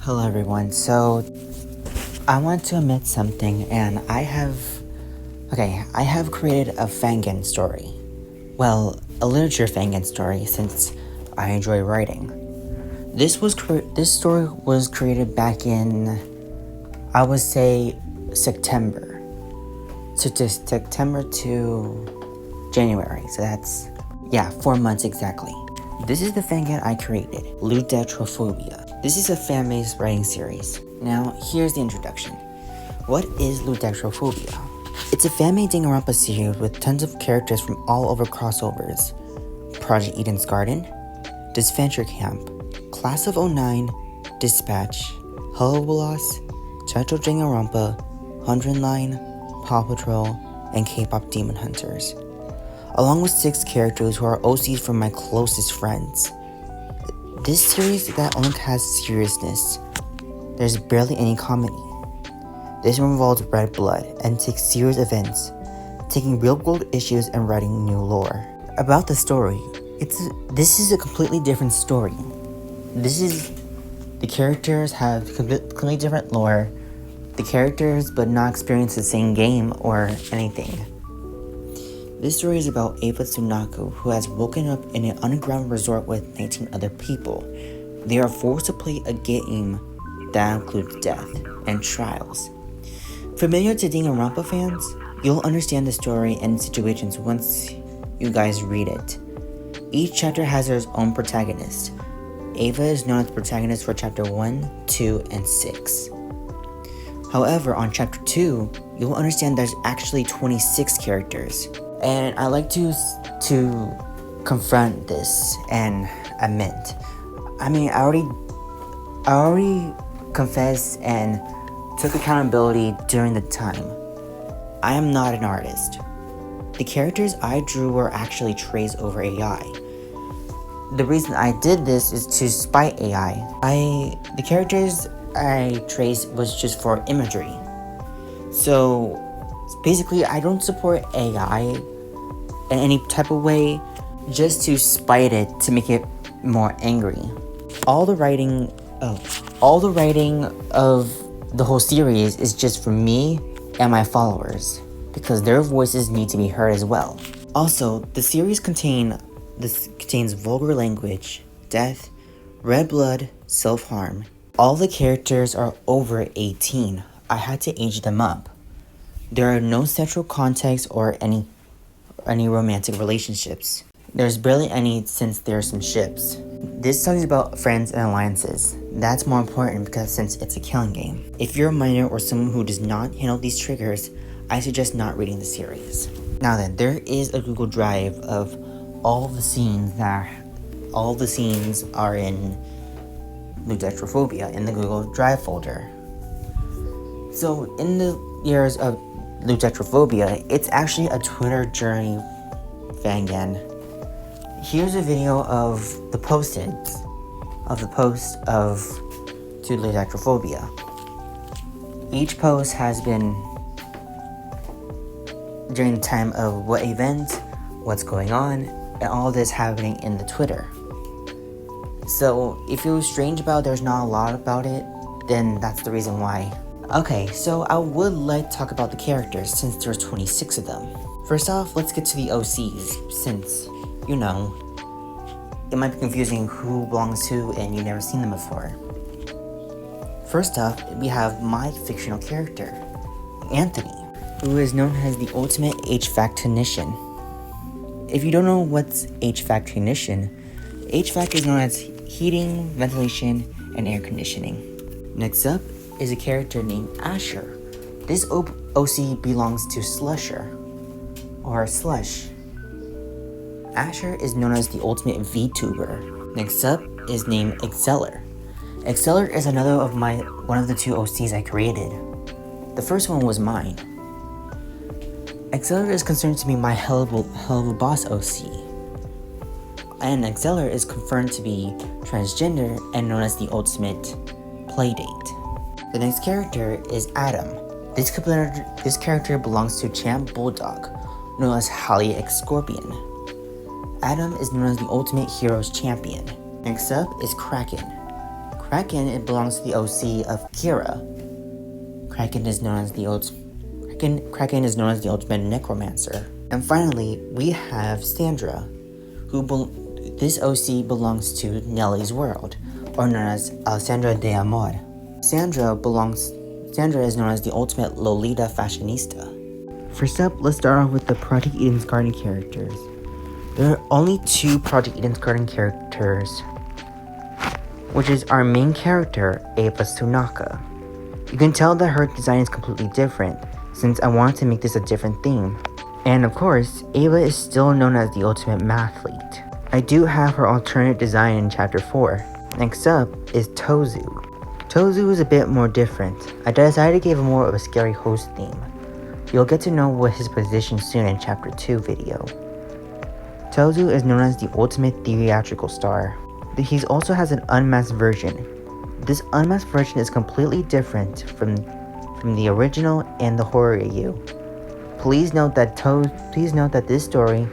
Hello everyone, so I want to admit something, and I have created a fangan story. Well, a literature fangan story, since I enjoy writing. This story was created back in, I would say, September. So just September to January, so that's, 4 months exactly. This is the fangan I created, LUDECTROPHOBIA. This is a fan-based writing series. Now, here's the introduction. What is LUDECTROPHOBIA? It's a fan-made Danganronpa series with tons of characters from all over crossovers. Project Eden's Garden, Disventure Camp, Class of 09, Dispatch, Hello Bolas, Chacho Danganronpa, 100 Line, Paw Patrol, and K-pop Demon Hunters. Along with 6 characters who are OCs from my closest friends. This series that only has seriousness. There's barely any comedy. This one involves red blood and takes serious events, taking real-world issues and writing new lore. About the story, this is a completely different story. The characters have completely different lore. The characters but not experience the same game or anything. This story is about Ava Tsunako, who has woken up in an underground resort with 19 other people. They are forced to play a game that includes death and trials. Familiar to Danganronpa fans, you'll understand the story and situations once you guys read it. Each chapter has their own protagonist. Ava is known as the protagonist for chapter 1, 2, and 6. However, on chapter 2, you'll understand there's actually 26 characters. And I like to confront this and admit. I already confessed and took accountability during the time. I am not an artist. The characters I drew were actually traced over AI. The reason I did this is to spite AI. The characters I traced was just for imagery. So basically, I don't support AI in any type of way, just to spite it, to make it more angry. All the writing of the whole series is just for me and my followers, because their voices need to be heard as well. Also, the series contains vulgar language, death, red blood, self-harm. All the characters are over 18. I had to age them up. There are no sexual context or any romantic relationships. There's barely any, since there are some ships. This song is about friends and alliances. That's more important because since it's a killing game. If you're a minor or someone who does not handle these triggers, I suggest not reading the series. Now then, there is a Google Drive of all the scenes are in LUDECTROPHOBIA in the Google Drive folder. So in the years of LUDECTROPHOBIA, it's actually a Twitter journey fangan. Here's a video of the post to LUDECTROPHOBIA. Each post has been during the time of what event, what's going on, and all this happening in the Twitter. So if it was strange about there's not a lot about it, then that's the reason why. Okay, so I would like to talk about the characters since there's 26 of them. First off, let's get to the OCs, since, it might be confusing who belongs to and you've never seen them before. First off, we have my fictional character, Anthony, who is known as the ultimate HVAC technician. If you don't know what's HVAC technician, HVAC is known as heating, ventilation, and air conditioning. Next up is a character named Asher. This OC belongs to Slusher, or Slush. Asher is known as the ultimate VTuber. Next up is named Exceller. Exceller is one of the 2 OCs I created. The first one was mine. Exceller is considered to be my hell of a boss OC. And Exceller is confirmed to be transgender and known as the ultimate playdate. The next character is Adam. This character belongs to Champ Bulldog, known as Holly X Scorpion. Adam is known as the ultimate hero's champion. Next up is Kraken. Kraken, it belongs to the OC of Kira. Kraken is known as the ultimate necromancer. And finally, we have Sandra, this OC belongs to Nelly's world, or known as Sandra de Amor. Sandra is known as the ultimate Lolita fashionista. First up, let's start off with the Project Eden's Garden characters. There are only 2 Project Eden's Garden characters, which is our main character, Ava Sunaka. You can tell that her design is completely different, since I wanted to make this a different theme. And of course, Ava is still known as the ultimate mathlete. I do have her alternate design in chapter 4. Next up is Tozu. Tozu is a bit more different. I decided to give him more of a scary host theme. You'll get to know what his position soon in chapter 2 video. Tozu is known as the ultimate theatrical star. He also has an unmasked version. This unmasked version is completely different from the original and the horror AU. Please note that this story,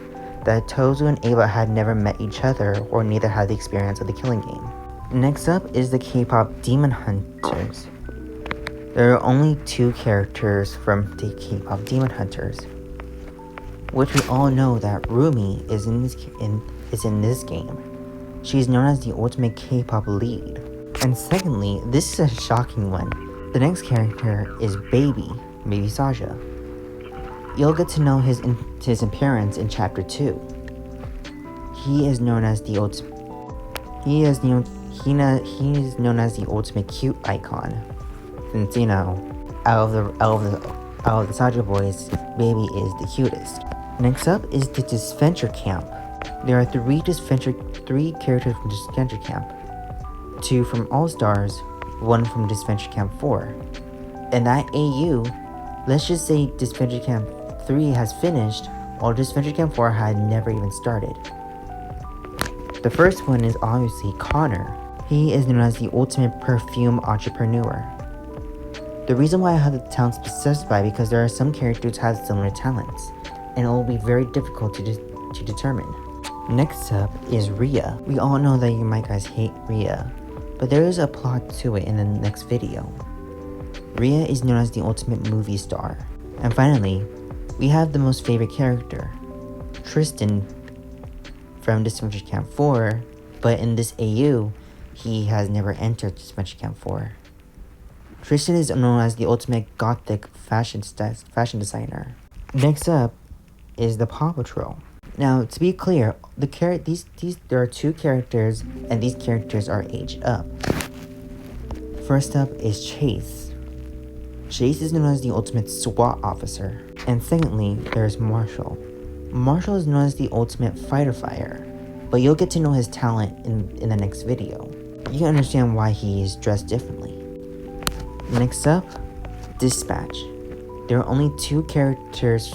that Tozu and Ava had never met each other, or neither had the experience of the killing game. Next up is the K-pop Demon Hunters. There are only 2 characters from the K-pop Demon Hunters, which we all know that Rumi is in this game. She is known as the ultimate K-pop lead. And secondly, this is a shocking one. The next character is Baby Saja. You'll get to know his appearance in chapter 2. He is known as the ultimate cute icon. Since out of the Saja boys, Baby is the cutest. Next up is the Disventure Camp. There are 3 characters from Disventure Camp. 2 from All Stars, 1 from Disventure Camp 4. In that AU, let's just say Disventure Camp 3 has finished, while Disventure Camp 4 had never even started. The first one is obviously Connor. He is known as the ultimate perfume entrepreneur. The reason why I have the talents specified because there are some characters who have similar talents, and it will be very difficult to determine. Next up is Rhea. We all know that you guys hate Rhea, but there is a plot to it in the next video. Rhea is known as the ultimate movie star. And finally, we have the most favorite character, Tristan from Disventure Camp 4, but in this AU, he has never entered Disventure Camp 4. Tristan is known as the ultimate gothic fashion designer. Next up is the Paw Patrol. Now, to be clear, there are 2 characters, and these characters are aged up. First up is Chase. Chase is known as the ultimate SWAT officer. And secondly, there's Marshall. Marshall is known as the ultimate fighter flyer, but you'll get to know his talent in the next video. You can understand why he is dressed differently. Next up, Dispatch. There are only 2 characters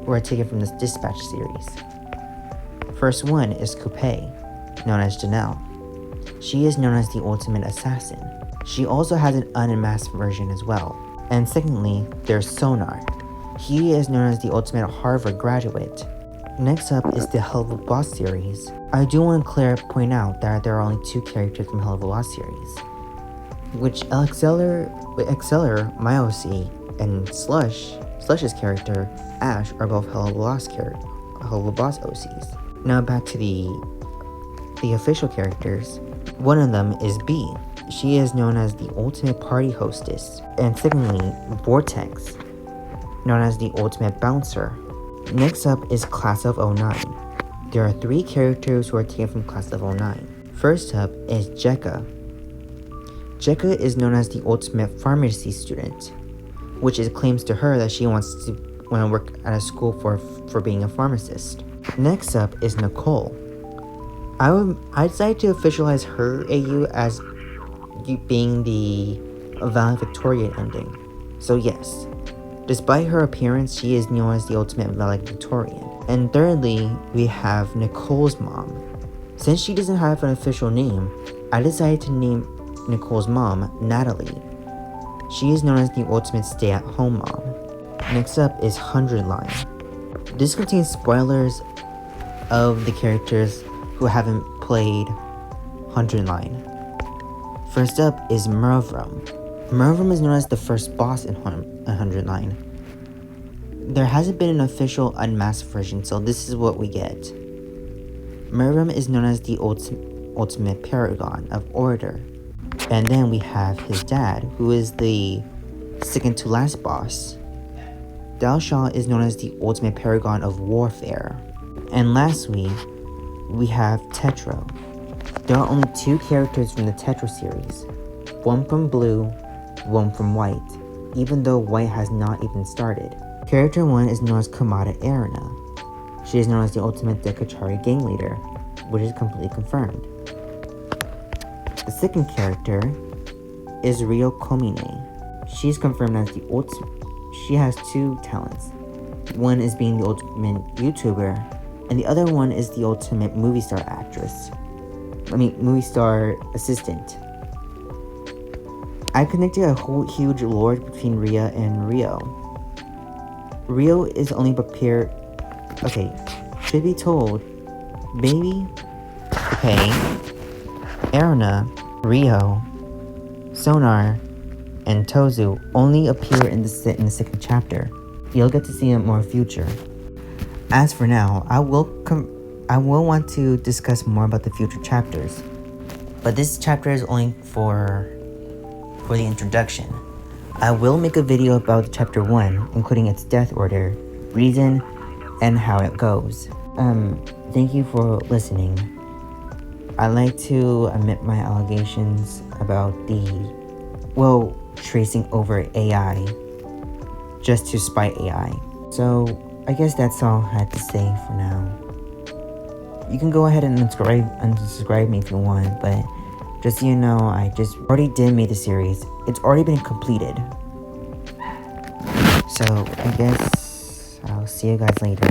who are taken from this Dispatch series. First one is Coupe, known as Janelle. She is known as the ultimate assassin. She also has an unmasked version as well. And secondly, there's Sonar. He is known as the ultimate Harvard graduate. Next up is the Hell of a Boss series. I do want to point out that there are only 2 characters from Hell of a Boss series, which Exceller, my OC, and Slush's character, Ash, are both Hell of a Boss OCs. Now back to the official characters. One of them is B. She is known as the ultimate party hostess. And secondly, Vortex, known as the ultimate bouncer. Next up is Class of 09. There are 3 characters who are taken from Class of 09. First up is Jekka. Jekka is known as the ultimate pharmacy student, which claims to her that she wants to work at a school for being a pharmacist. Next up is Nicole. I decided to officialize her AU as being the valedictorian ending. So yes, despite her appearance, she is known as the ultimate valedictorian. And thirdly, we have Nicole's mom. Since she doesn't have an official name, I decided to name Nicole's mom Natalie. She is known as the ultimate stay-at-home mom. Next up is 100 Line. This contains spoilers of the characters who haven't played 100 Line. First up is Mervrum. Mervrum is known as the first boss in 109. There hasn't been an official unmasked version, so this is what we get. Mervrum is known as the ultimate paragon of order. And then we have his dad, who is the second to last boss. Dalshaw is known as the ultimate paragon of warfare. And lastly, we have Tetro. There are only 2 characters from the Tetro series, one from Blue, one from White, even though White has not even started. Character 1 is known as Kamada Arena. She is known as the ultimate Dekachari gang leader, which is completely confirmed. The second character is Ryo Komine. She's confirmed as the ultimate. She has 2 talents. One is being the ultimate YouTuber, and the other one is the ultimate movie star movie star assistant. I connected a whole huge lore between Rhea and Rio. Rio is only prepared. Okay, should be told. Baby, okay, Erina, Rio, Sonar, and Tozu only appear in the second chapter. You'll get to see them more future. As for now, I will want to discuss more about the future chapters, but this chapter is only for the introduction. I will make a video about chapter 1, including its death order, reason, and how it goes. Thank you for listening. I'd like to admit my allegations about tracing over AI, just to spite AI. So, I guess that's all I had to say for now. You can go ahead and unsubscribe me if you want, but just so you know, I just already did make the series. It's already been completed. So, I guess I'll see you guys later.